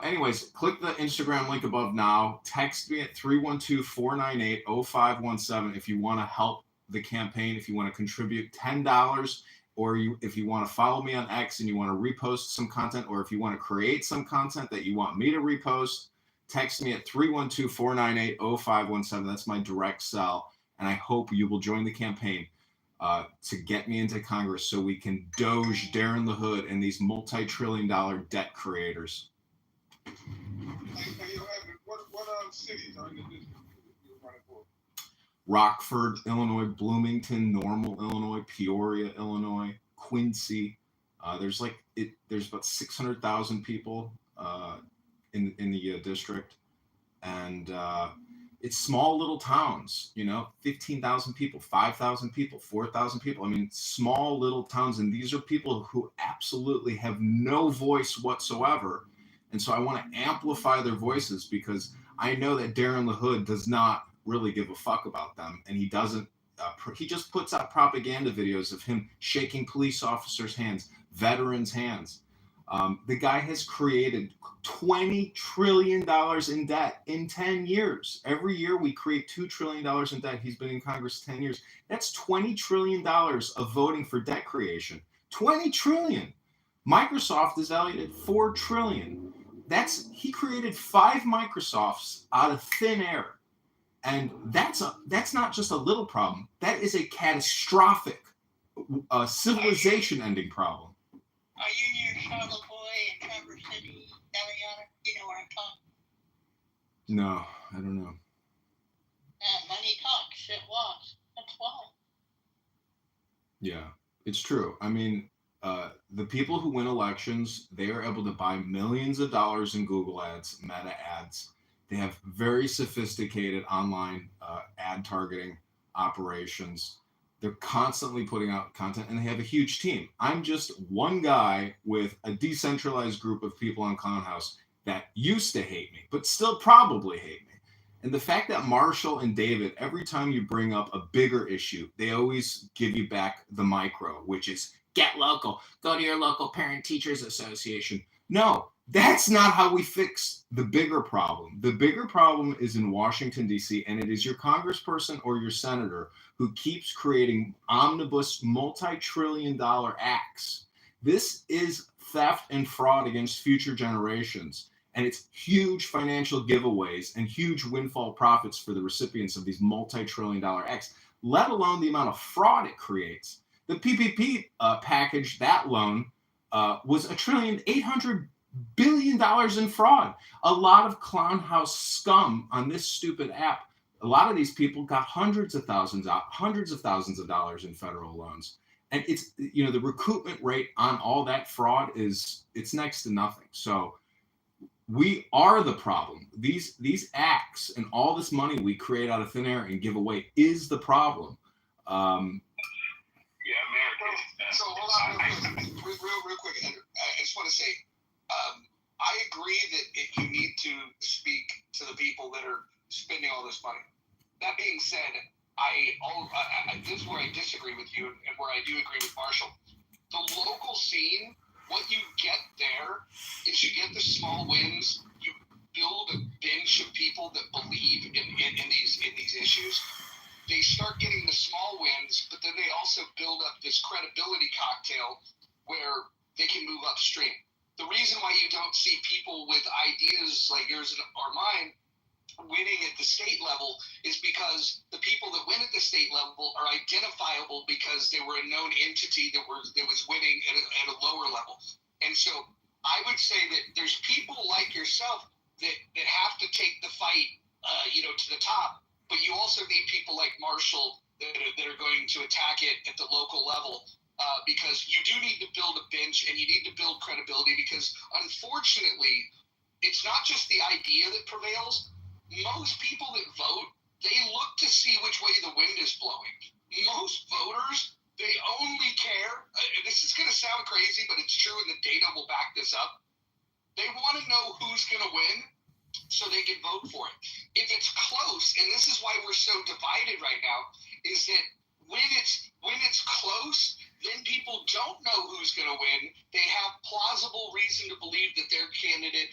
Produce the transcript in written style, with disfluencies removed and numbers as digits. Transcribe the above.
Anyways, click the Instagram link above now. Text me at 312-498-0517 if you want to help the campaign, if you want to contribute $10, or if you want to follow me on X and you want to repost some content, or if you want to create some content that you want me to repost, text me at 312-498-0517. That's my direct cell, and I hope you will join the campaign to get me into Congress so we can doge Darren the Hood and these multi-trillion-dollar debt creators. What cities are in the district you're running for? Rockford, Illinois, Bloomington, Normal, Illinois, Peoria, Illinois, Quincy. There's about 600,000 people in the district, and it's small little towns. 15,000 people, 5,000 people, 4,000 people. I mean, small little towns, and these are people who absolutely have no voice whatsoever. And so I want to amplify their voices because I know that Darren the Hood does not really give a fuck about them, and he doesn't. He just puts out propaganda videos of him shaking police officers' hands, veterans' hands. The guy has created $20 trillion in debt in 10 years. Every year we create $2 trillion in debt. He's been in Congress 10 years. That's $20 trillion of voting for debt creation. $20 trillion. Microsoft is valued at $4 trillion. He created 5 Microsofts out of thin air. And that's not just a little problem. That is a catastrophic civilization-ending problem. Are you near Charlotte Boy in Traverse City, Eliana? You know where I'm talking? No, I don't know. Money talks. It was. That's why. Yeah, it's true. I mean, the people who win elections, they are able to buy millions of dollars in Google ads, Meta ads. They have very sophisticated online ad targeting operations. They're constantly putting out content, and they have a huge team. I'm just one guy with a decentralized group of people on Clownhouse that used to hate me, but still probably hate me. And the fact that Marshall and David, every time you bring up a bigger issue, they always give you back the micro, which is get local, go to your local parent-teachers association. No, that's not how we fix the bigger problem. The bigger problem is in Washington, D.C., and it is your congressperson or your senator who keeps creating omnibus multi-trillion-dollar acts. This is theft and fraud against future generations, and it's huge financial giveaways and huge windfall profits for the recipients of these multi-trillion-dollar acts, let alone the amount of fraud it creates. The PPP package, that loan, was $1.8 trillion in fraud. A lot of Clownhouse scum on this stupid app. A lot of these people got hundreds of thousands of dollars in federal loans. And it's, the recoupment rate on all that fraud it's next to nothing. So we are the problem. These acts and all this money we create out of thin air and give away is the problem. Yeah, America. So hold on real quick, Andrew. I just want to say, I agree that you need to speak to the people that are spending all this money. That being said, this is where I disagree with you and where I do agree with Marshall. The local scene, what you get there is you get the small wins. You build a bench of people that believe in these issues. They start getting the small wins, but then they also build up this credibility cocktail where they can move upstream. The reason why you don't see people with ideas like yours or mine winning at the state level is because the people that win at the state level are identifiable because they were a known entity that was winning at a lower level. And so I would say that there's people like yourself that have to take the fight, to the top. But you also need people like Marshall that are going to attack it at the local level because you do need to build a bench and you need to build credibility because, unfortunately, it's not just the idea that prevails. Most people that vote, they look to see which way the wind is blowing. Most voters, they only care, this is going to sound crazy, but it's true and the data will back this up. They want to know who's going to win so they can vote for it. If it's close, and this is why we're so divided right now, is that when it's close, then people don't know who's going to win. They have plausible reason to believe that their candidate